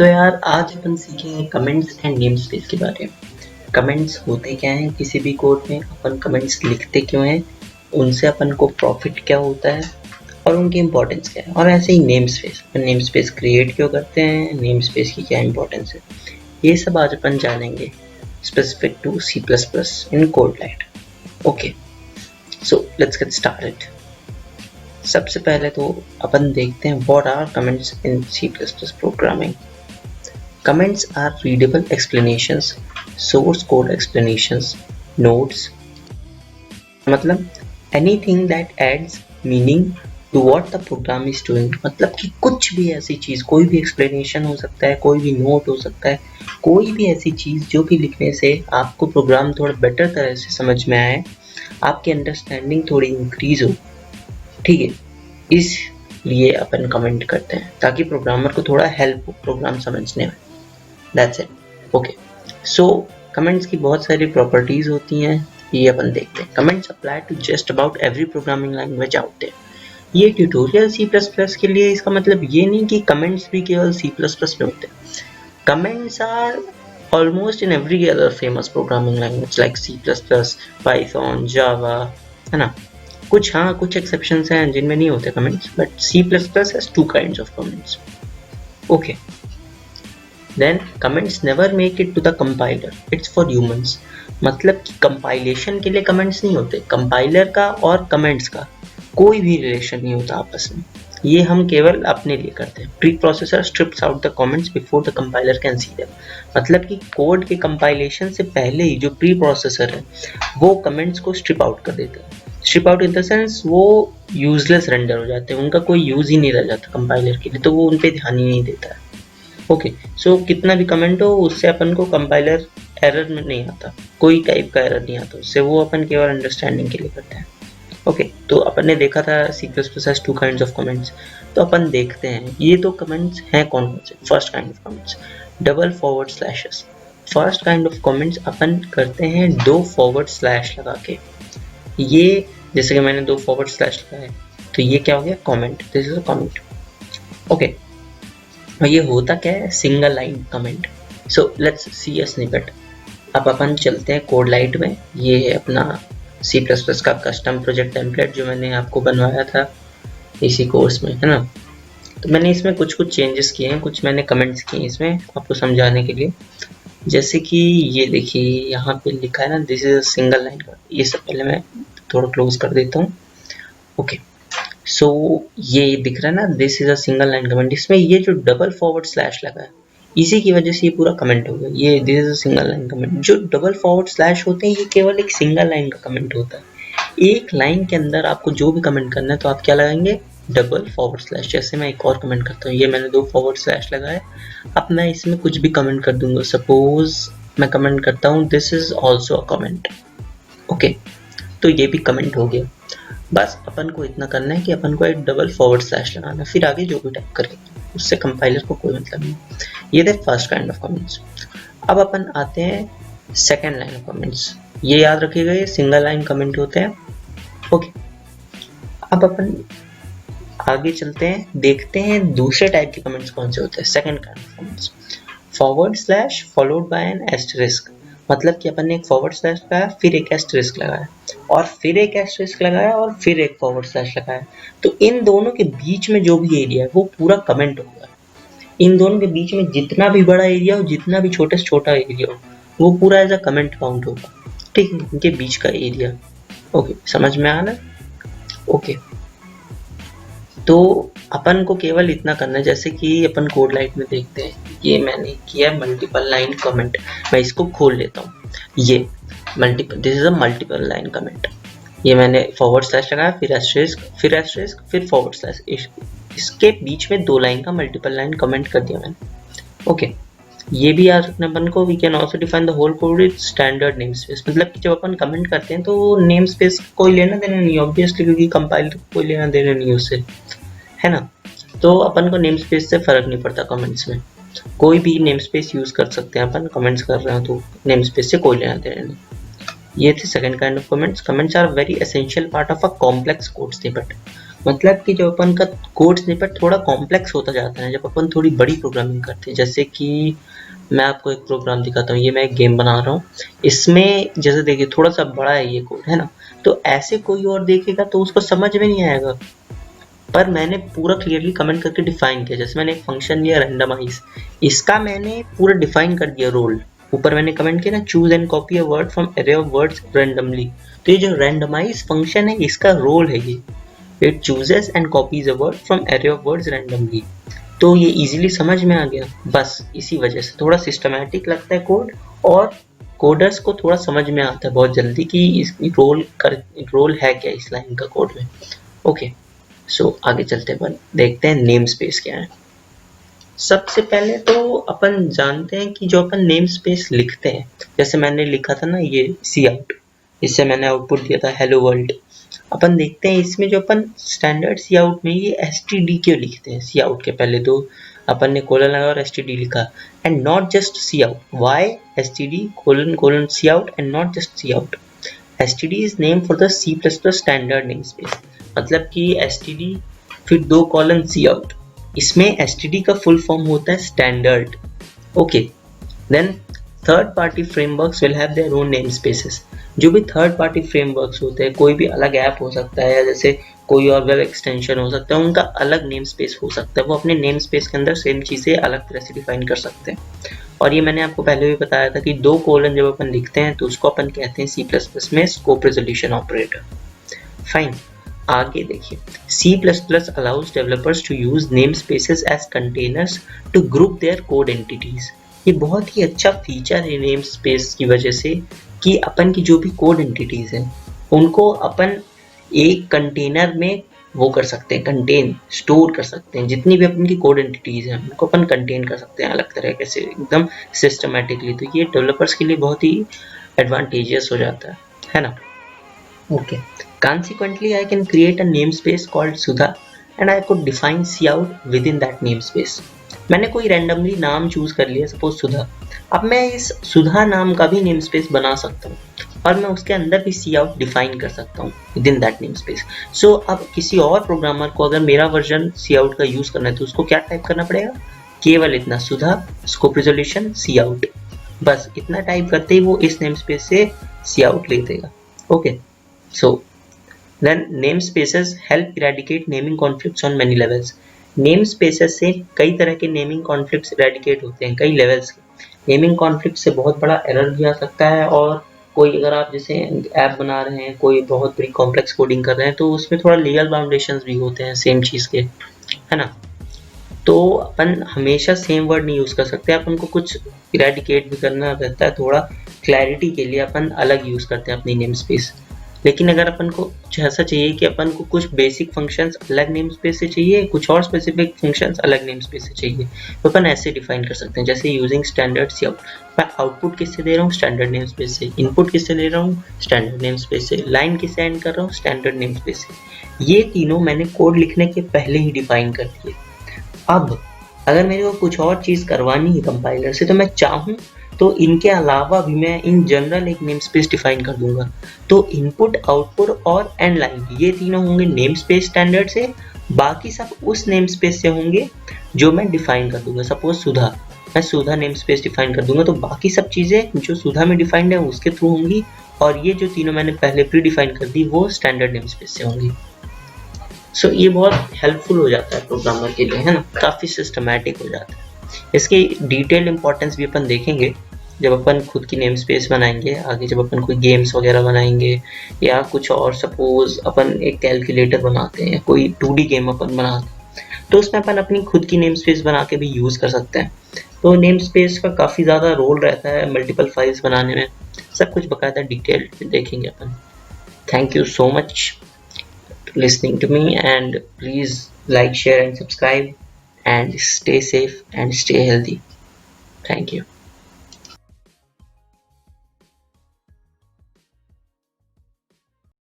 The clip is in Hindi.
तो यार आज अपन सीखेंगे कमेंट्स एंड नेम स्पेस के बारे में। कमेंट्स होते क्या हैं किसी भी कोड में, अपन कमेंट्स लिखते क्यों हैं, उनसे अपन को प्रॉफिट क्या होता है और उनकी इम्पोर्टेंस क्या है। और ऐसे ही नेम स्पेस, अपन नेम स्पेस क्रिएट क्यों करते हैं, नेम स्पेस की क्या इम्पोर्टेंस है, ये सब आज अपन जानेंगे specific to C++ in CodeLite. Okay, so let's get started. सबसे पहले तो अपन देखते हैं what are comments in C++ programming. Comments are readable explanations, source code explanations, notes, मतलब anything that adds meaning to what the program is doing। मतलब कि कुछ भी ऐसी चीज़, कोई भी explanation हो सकता है, कोई भी note हो सकता है, कोई भी ऐसी चीज़ जो कि लिखने से आपको प्रोग्राम थोड़ा बेटर तरह से समझ में आए, आपकी अंडरस्टैंडिंग थोड़ी इंक्रीज हो। ठीक है, इसलिए अपन कमेंट करते हैं ताकि प्रोग्रामर को थोड़ा हेल्प हो प्रोग्राम समझने में। That's it. Okay. So comments की बहुत सारी प्रॉपर्टीज होती हैं, ये अपन देखते हैं। Comments apply to just about every programming language out there। ये ट्यूटोरियल C++ के लिए, इसका मतलब ये नहीं कि comments भी केवल C++ में होते हैं। Comments are almost in every other famous programming language like C++, Python, Java, है ना। कुछ exceptions हैं जिनमें नहीं होते comments, but C++ has two kinds of comments। Okay. Then comments never make it to the compiler, it's for humans। मतलब कि कंपाइलेशन के लिए कमेंट्स नहीं होते, कंपाइलर का और कमेंट्स का कोई भी रिलेशन नहीं होता आपस में, ये हम केवल अपने लिए करते हैं। Pre processor strips out the comments before the compiler can see them. मतलब कि कोड के कंपाइलेशन से पहले ही जो प्री प्रोसेसर है वो कमेंट्स को स्ट्रिप आउट कर देता है। Strip out in the sense वो यूजलेस रेंडर हो जाते हैं, उनका कोई यूज ही नहीं रह जाता कंपाइलर के लिए, तो वो उन पे ध्यान ही नहीं देता है। ओके, सो कितना भी कमेंट हो उससे अपन को कंपाइलर एरर में नहीं आता, कोई टाइप का एरर नहीं आता उससे, वो अपन केवल अंडरस्टैंडिंग के लिए करते हैं। ओके, तो अपन ने देखा था C++ has two kinds of comments। तो अपन देखते हैं ये तो कमेंट्स हैं कौन कौन से। First kind of comments, double forward slashes. First kind of comments अपन करते हैं दो फॉरवर्ड स्लैश लगा के। ये जैसे कि मैंने दो फॉरवर्ड स्लैश लगाए तो ये क्या हो गया, comment. This is a comment. Okay, और ये होता क्या है, single line comment. So let's see a snippet. अब अपन चलते हैं कोडलाइट में। ये है अपना C++ का कस्टम प्रोजेक्ट टेम्पलेट जो मैंने आपको बनवाया था इसी कोर्स में, है ना। तो मैंने इसमें कुछ चेंजेस किए हैं, कुछ मैंने कमेंट्स किए इसमें आपको समझाने के लिए। जैसे कि ये देखिए यहाँ पे लिखा है ना, this is a single line. ये सब पहले मैं थोड़ा क्लोज कर देता हूँ। ओके, सो ये दिख रहा है ना, this is a single line comment. इसमें ये जो डबल फॉरवर्ड स्लैश लगा है इसी की वजह से ये पूरा कमेंट हो गया। ये this is a single line comment. जो डबल फॉरवर्ड स्लैश होते हैं ये केवल एक सिंगल लाइन का कमेंट होता है। एक लाइन के अंदर आपको जो भी कमेंट करना है तो आप क्या लगाएंगे, डबल फॉरवर्ड स्लैश। जैसे मैं एक और कमेंट करता हूँ, ये मैंने दो फॉरवर्ड स्लैश लगाए, अब मैं इसमें कुछ भी कमेंट कर दूंगा। सपोज मैं कमेंट करता हूँ this is also a comment. Okay, तो ये भी कमेंट हो गया। बस अपन को इतना करना है कि अपन को एक डबल फॉरवर्ड स्लैश लगाना, फिर आगे जो भी टाइप करेंगे उससे कंपाइलर को कोई मतलब नहीं। ये थे फर्स्ट काइंड ऑफ कमेंट्स। अब अपन आते हैं सेकंड लाइन ऑफ कमेंट्स। ये याद रखिएगा, ये सिंगल लाइन कमेंट होते हैं। ओके, अब अपन आगे चलते हैं, देखते हैं दूसरे टाइप के कमेंट्स कौन से होते हैं। Second kind of comments, forward slash followed by an asterisk. मतलब कि अपन ने एक फॉरवर्ड स्लैश लगाया, फिर एक एस्टरिस्क लगाया, और फिर एक एस्टरिस्क लगाया, और फिर एक फॉरवर्ड स्लैश लगाया। तो इन दोनों के बीच में जो भी एरिया है वो पूरा कमेंट होगा। इन दोनों के बीच में जितना भी बड़ा एरिया हो, जितना भी छोटे से छोटा एरिया हो, वो पूरा एज अ कमेंट काउंट होगा। ठीक है, इनके बीच का एरिया। ओके, समझ में आ रहा है। ओके, तो अपन को केवल इतना करना है, जैसे कि अपन कोडलाइट में देखते हैं, ये मैंने किया मल्टीपल लाइन कमेंट। मैं इसको खोल लेता हूँ, ये multiple, this is a multiple line comment. ये मैंने फॉरवर्ड स्लैश लगाया, फिर एस्टरिस्क, फिर एस्टरिस्क, फिर फॉरवर्ड स्लैश, इसके बीच में दो लाइन का मल्टीपल लाइन कमेंट कर दिया मैंने। ओके, ये भी याद रखना अपन को। We can also define the whole code with standard name space. मतलब कि जब अपन कमेंट करते हैं तो नेम स्पेस कोई लेना देना नहीं ऑब्वियसली, क्योंकि कंपाइलर कोई लेना देना नहीं उससे, है ना। तो अपन को नेम स्पेस से फर्क नहीं पड़ता कमेंट्स में, कोई भी नेम स्पेस यूज कर सकते हैं अपन। कमेंट्स कर रहे हैं तो नेम स्पेस से कोई लेना देना नहीं। ये थे second kind of comments. Comments are very essential part of a complex code snippet. मतलब कि जब अपन का कोड स्निपेट थोड़ा कॉम्प्लेक्स होता जाता है, जब अपन थोड़ी बड़ी प्रोग्रामिंग करते हैं, जैसे कि मैं आपको एक प्रोग्राम दिखाता हूँ, ये मैं एक गेम बना रहा हूँ, इसमें जैसे देखिए थोड़ा सा बड़ा है ये कोड, है ना, तो ऐसे कोई और देखेगा तो उसको समझ में नहीं आएगा, पर मैंने पूरा क्लियरली कमेंट करके डिफाइन किया। जैसे मैंने एक फंक्शन लिया रैंडमाइज, इसका मैंने पूरा डिफाइन कर दिया रोल, ऊपर मैंने कमेंट किया ना, choose and copy a word from array of words randomly, तो ये जो रैंडमाइज फंक्शन है इसका रोल है ये, it chooses and copies a word from array of words randomly. तो ये इजीली समझ में आ गया, बस इसी वजह से थोड़ा सिस्टमैटिक लगता है कोड, और कोडर्स को थोड़ा समझ में आता है बहुत जल्दी कि इस रोल है क्या इस लाइन का कोड में। ओके, सो आगे चलते हैं, देखते हैं नेम स्पेस क्या है। सबसे पहले तो अपन जानते हैं कि जो अपन नेम स्पेस लिखते हैं, जैसे मैंने लिखा था ना ये सी आउट, इससे मैंने आउटपुट दिया था हेलो वर्ल्ड। अपन देखते हैं इसमें जो अपन स्टैंडर्ड सी आउट में ये एसटीडी क्यों लिखते हैं, सी आउट के पहले तो अपन ने कोलन लगा और एसटीडी लिखा, and not just cout, why STD colon colon cout and not just cout. STD is name for the C plus plus standard name space, मतलब कि एसटीडी फिर 2 कॉलन सी आउट, इसमें एसटीडी का फुल फॉर्म होता है standard. Okay, then third party frameworks will have their own name spaces. जो भी थर्ड पार्टी फ्रेमवर्क्स होते हैं, कोई भी अलग ऐप हो सकता है या जैसे कोई और वेब एक्सटेंशन हो सकता है, उनका अलग नेम स्पेस हो सकता है, वो अपने नेम स्पेस के अंदर सेम चीज़ें अलग तरह से डिफाइन कर सकते हैं। और ये मैंने आपको पहले भी बताया था कि 2 कोलन जब अपन लिखते हैं तो उसको अपन कहते हैं सी प्लस प्लस में स्कोप रेजोल्यूशन ऑपरेटर। फाइन, आगे देखिए, C++ allows developers to use namespaces as containers to group their code entities। ये बहुत ही अच्छा फीचर है नेम स्पेस की वजह से कि अपन की जो भी कोड एंटिटीज हैं उनको अपन एक कंटेनर में वो कर सकते हैं, कंटेन स्टोर कर सकते हैं, जितनी भी अपन की कोड एंटिटीज हैं उनको अपन कंटेन कर सकते हैं अलग तरीके से एकदम सिस्टमेटिकली। तो ये डेवलपर्स के लिए बहुत ही एडवांटेजियस हो जाता है ना। Okay. Consequently, I can create a namespace called Sudha and I could define cout within that namespace। मैंने कोई रैंडमली नाम चूज कर लिया, सपोज सुधा, अब मैं इस सुधा नाम का भी नेम स्पेस बना सकता हूँ और मैं उसके अंदर भी cout डिफाइन कर सकता हूँ विदिन दैट नेम स्पेस। सो अब किसी और प्रोग्रामर को अगर मेरा वर्जन cout का यूज करना है तो उसको क्या टाइप करना पड़ेगा, केवल इतना सुधा स्कोप रेजोल्यूशन cout, बस इतना टाइप करते ही वो इस नेम स्पेस से cout ले देगा। Okay, so then namespaces help eradicate naming conflicts on many levels। namespaces से कई तरह के naming conflicts eradicate होते हैं, कई levels के naming conflict से बहुत बड़ा error भी आ सकता है, और कोई अगर आप जैसे ऐप बना रहे हैं, कोई बहुत बड़ी कॉम्प्लेक्स कोडिंग कर रहे हैं, तो उसमें थोड़ा लीगल बाउंडेशंस भी होते हैं सेम चीज़ के, है ना। तो अपन हमेशा सेम वर्ड नहीं यूज़ कर सकते, अपन को कुछ इरेडिकेट भी करना रहता है, थोड़ा क्लैरिटी के लिए अपन अलग यूज़ करते हैं अपनी नेम स्पेस। लेकिन अगर अपन को ऐसा चाहिए कि अपन को कुछ बेसिक फंक्शंस अलग नेम स्पेस से चाहिए, कुछ और स्पेसिफिक फंक्शंस अलग नेम स्पेस से चाहिए, तो अपन ऐसे डिफाइन कर सकते हैं, जैसे यूजिंग स्टैंडर्ड सी आउट। मैं आउटपुट किससे दे रहा हूँ, स्टैंडर्ड नेम स्पेस से, इनपुट किससे ले रहा हूँ, स्टैंडर्ड नेम स्पेस से, लाइन किससे एंड कर रहा हूँ, स्टैंडर्ड नेम स्पेस से। ये तीनों मैंने कोड लिखने के पहले ही डिफाइन कर दिए। अब अगर मेरे को कुछ और चीज़ करवानी है कंपाइलर से, तो मैं चाहूँ तो इनके अलावा भी मैं इन जनरल एक नेम स्पेस डिफाइन कर दूंगा। तो इनपुट, आउटपुट और एंड लाइन, ये तीनों होंगे नेम स्पेस स्टैंडर्ड से, बाकी सब उस नेम स्पेस से होंगे जो मैं डिफाइन कर दूंगा। सपोज सुधा, मैं सुधा नेम स्पेस डिफाइन कर दूंगा, तो बाकी सब चीज़ें जो सुधा में डिफाइंड है उसके थ्रू होंगी, और ये जो तीनों मैंने पहले प्री डिफाइन कर दी वो स्टैंडर्ड नेम स्पेस से होंगी। सो ये बहुत हेल्पफुल हो जाता है प्रोग्रामर के लिए, है ना, काफ़ी सिस्टमैटिक हो जाता है। इसकी डिटेल इंपॉर्टेंस भी अपन देखेंगे जब अपन खुद की नेम स्पेस बनाएंगे आगे, जब अपन कोई गेम्स वगैरह बनाएंगे या कुछ और, सपोज अपन एक कैलकुलेटर बनाते हैं, कोई 2D गेम अपन बनाते हैं, तो उसमें अपन अपनी खुद की नेम स्पेस बना के भी यूज़ कर सकते हैं। तो नेम स्पेस का काफ़ी ज़्यादा रोल रहता है मल्टीपल फाइल्स बनाने में, सब कुछ बकायदा डिटेल देखेंगे अपन। Thank you so much listening to me, and please like, share and subscribe, and stay safe and stay healthy. Thank you.